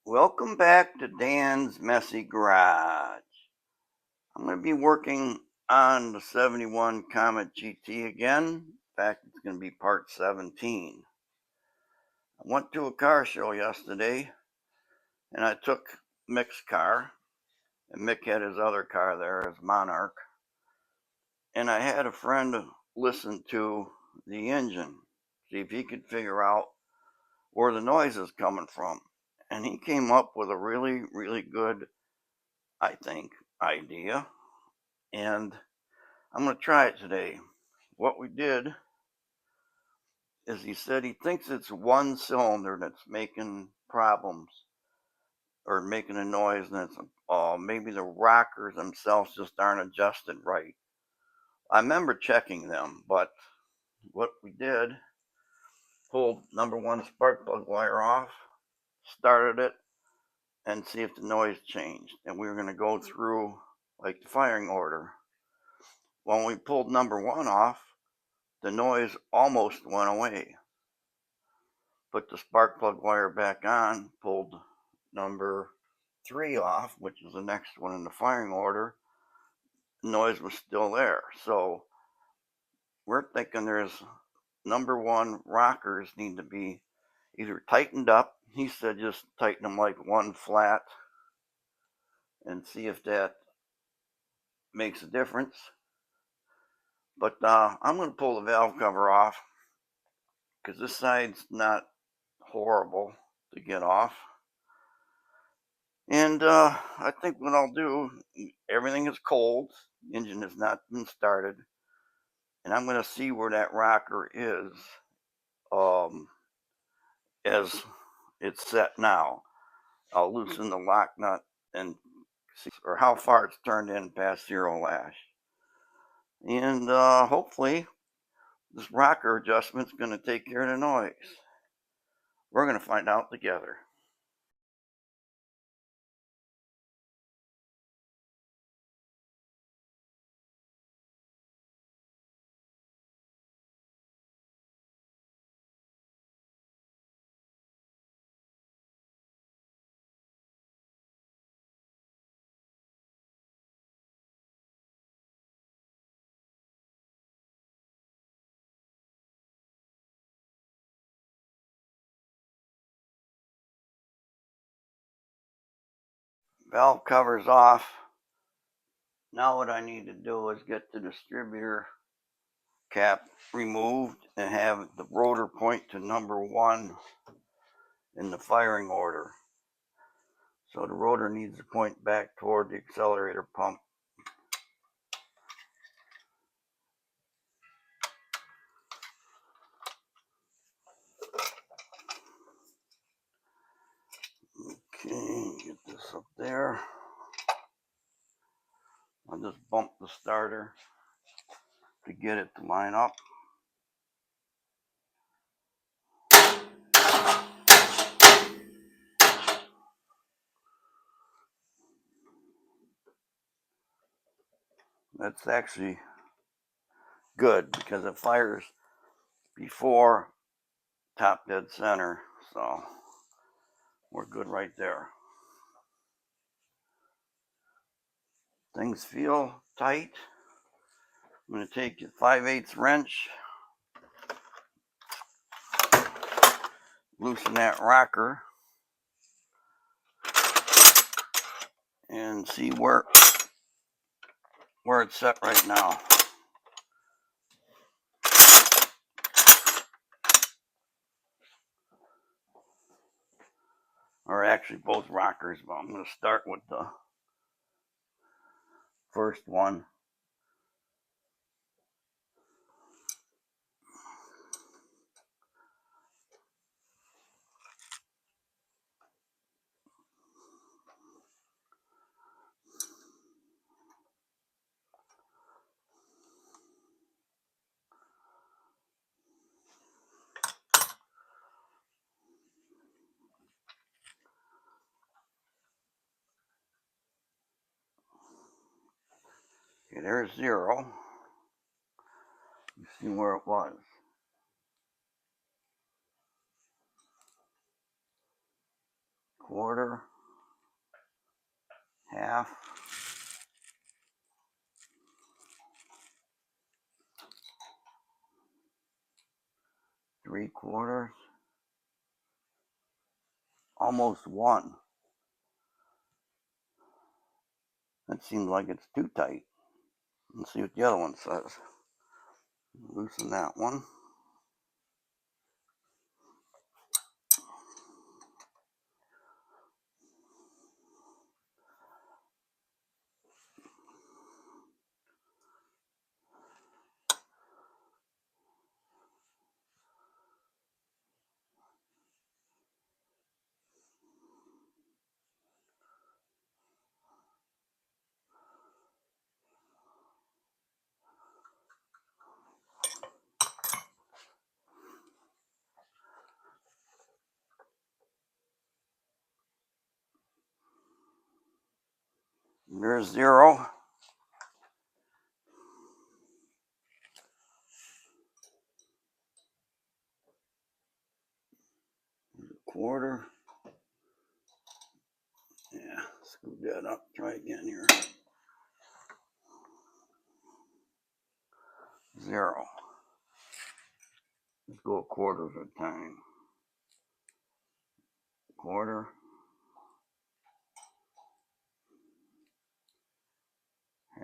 Welcome back to Dan's Messy Garage. I'm going to be working on the 71 Comet GT again. In fact, it's going to be part 17. I went to a car show yesterday and I took Mick's car, and Mick had his other car there, his Monarch, and I had a friend listen to the engine, see if he could figure out where the noise is coming from. And he came up with a really, really good, I think, idea. And I'm going to try it today. What we did is he said he thinks it's one cylinder that's making problems or making a noise, and it's maybe the rockers themselves just aren't adjusted right. I remember checking them, but what we did, pulled number one spark plug wire off, started it, and see if the noise changed. And we were going to go through like the firing order. When we pulled number one off, the noise almost went away. Put the spark plug wire back on, pulled number 3 off, which is the next one in the firing order. The noise was still there. So we're thinking there's number one rockers need to be either tightened up. He said just tighten them like one flat and see if that makes a difference. But I'm going to pull the valve cover off because this side's not horrible to get off. And I think what I'll do, everything is cold, the engine has not been started, and I'm going to see where that rocker is as it's set now. I'll loosen the lock nut and see or how far it's turned in past zero lash. And hopefully this rocker adjustment's going to take care of the noise. We're going to find out together. Valve cover's off. Now what I need to do is get the distributor cap removed and have the rotor point to number one in the firing order. So the rotor needs to point back toward the accelerator pump. Okay, get this up there. I'll just bump the starter to get it to line up. That's actually good because it fires before top dead center, so we're good right there. Things feel tight. I'm going to take a 5/8 wrench, loosen that rocker, and see where it's set right now. Or actually both rockers, but I'm going to start with the first one. Okay, there's 0. You see where it was. quarter, half, three-quarters, almost one. That seems like it's too tight. Let's see what the other one says. Loosen that one. There's 0. Quarter. Yeah, screw that up. Try again here. 0. Let's go a quarter at a time. Quarter.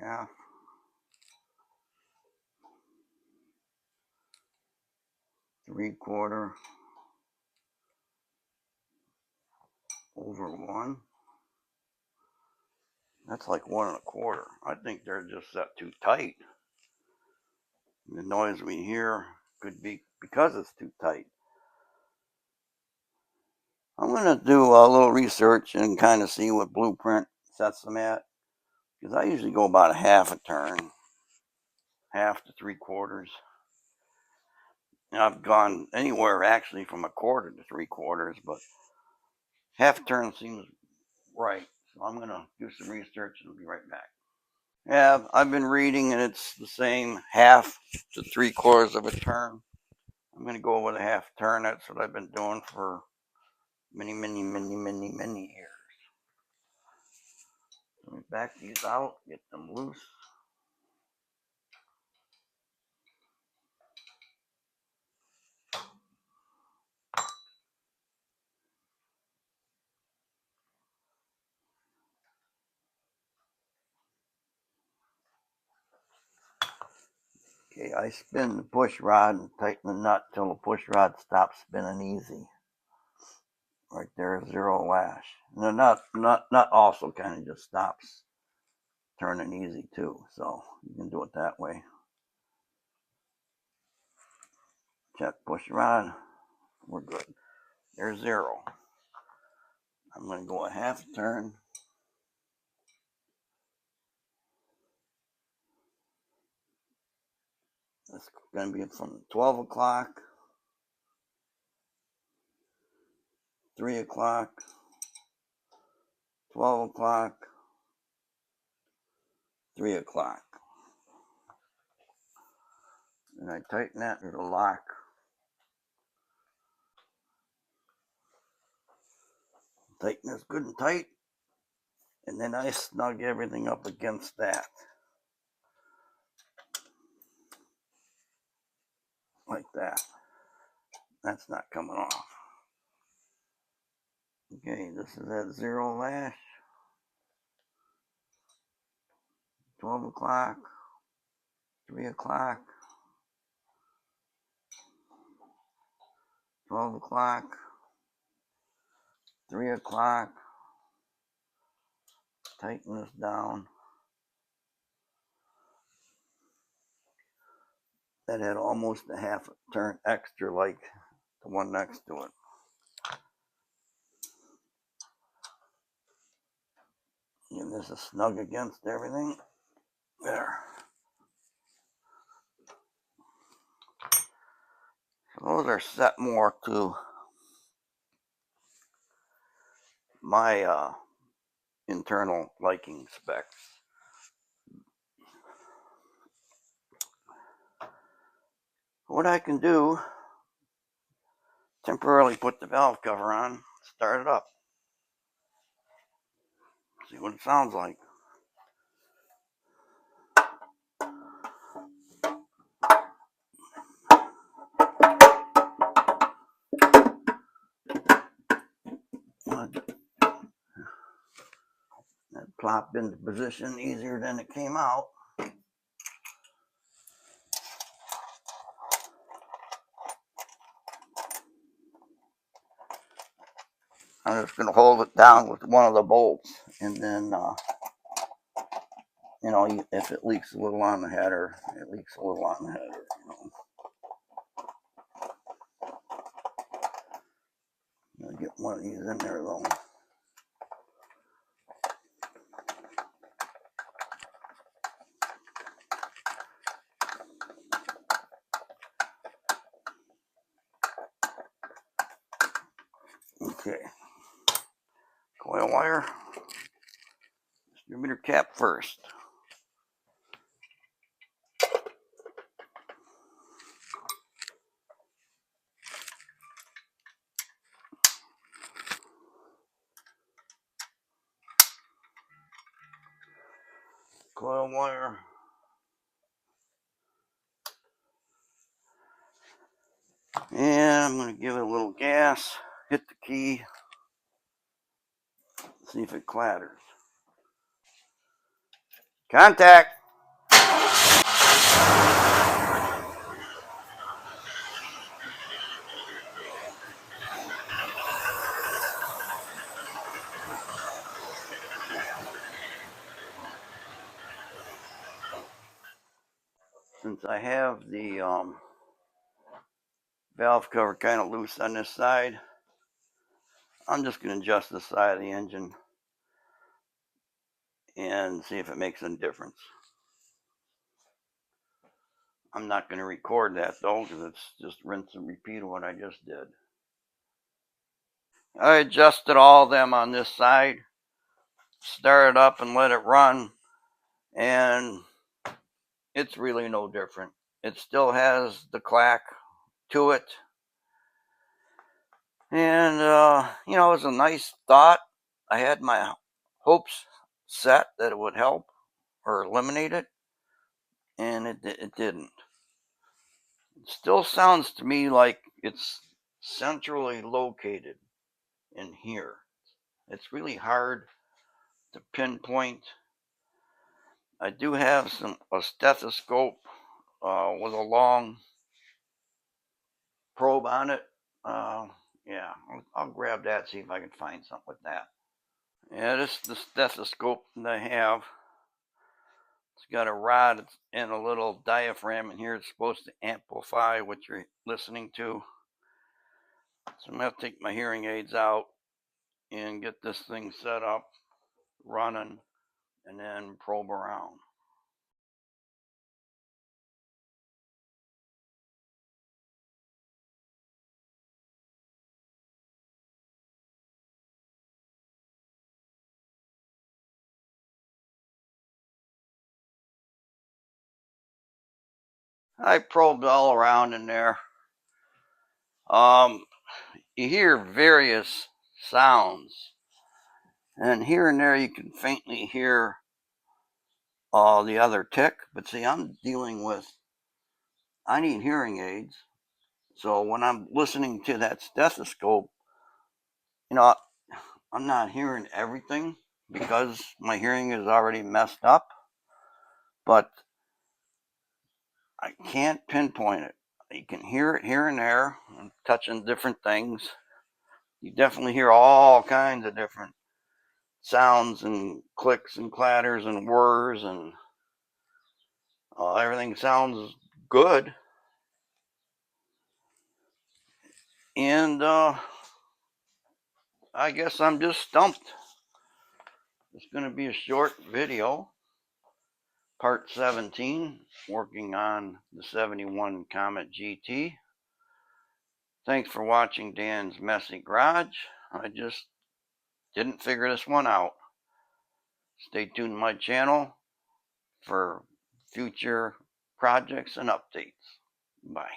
Half. Three-quarter. Over 1. That's like 1 1/4. I think they're just set too tight. The noise we hear could be because it's too tight. I'm going to do a little research and kind of see what blueprint sets them at. Because I usually go about a half a turn. Half to three-quarters. And I've gone anywhere actually from a quarter to three-quarters. But half a turn seems right. So I'm going to do some research and I'll be right back. Yeah, I've been reading and it's the same, half to three-quarters of a turn. I'm going to go with a half turn. That's what I've been doing for many years. Let me back these out, get them loose. Okay, I spin the push rod and tighten the nut till the push rod stops spinning easy. Right there, 0 lash. And the nut also kind of just stops turning easy too. So you can do it that way. Check push rod. We're good. There's 0. I'm going to go a half turn. That's going to be from 12 o'clock, 3 o'clock, 12 o'clock, 3 o'clock. And I tighten that, it'll lock. Tighten this good and tight. And then I snug everything up against that. Like that. That's not coming off. Okay, this is at 0 lash. 12 o'clock. 3 o'clock. 12 o'clock. 3 o'clock. Tighten this down. That had almost a half a turn extra like the one next to it. And this is snug against everything. There. So those are set more to my internal liking specs. What I can do, temporarily put the valve cover on, start it up. See what it sounds like. That plopped into position easier than it came out. I'm just going to hold it down with one of the bolts, and then, you know, if it leaks a little on the header, it leaks a little on the header, you know. I'll get one of these in there, though. Okay. Coil wire. Distributor cap first. Coil wire. And I'm going to give it a little gas. Hit the key. See if it clatters. Contact. Since I have the valve cover kind of loose on this side, I'm just going to adjust the side of the engine and see if it makes any difference. I'm not going to record that though, because it's just rinse and repeat of what I just did. I adjusted all of them on this side, started up and let it run, and it's really no different. It still has the clack to it. And, you know, it was a nice thought. I had my hopes set that it would help or eliminate it, and it didn't. It still sounds to me like it's centrally located in here. It's really hard to pinpoint. I do have a stethoscope with a long probe on it. Yeah, I'll grab that, see if I can find something with that. Yeah, this is the stethoscope that I have. It's got a rod and a little diaphragm in here. It's supposed to amplify what you're listening to. So I'm going to take my hearing aids out and get this thing set up, running, and then probe around. I probed all around in there. You hear various sounds, and here and there you can faintly hear the other tick. But see, I'm dealing with, I need hearing aids. So when I'm listening to that stethoscope, you know, I'm not hearing everything because my hearing is already messed up, but I can't pinpoint it. You can hear it here and there. I'm touching different things. You definitely hear all kinds of different sounds and clicks and clatters and whirs, and everything sounds good. And I guess I'm just stumped. It's going to be a short video, part 17, working on the 71 Comet GT. Thanks for watching Dan's Messy Garage. I just didn't figure this one out. Stay tuned to my channel for future projects and updates. Bye.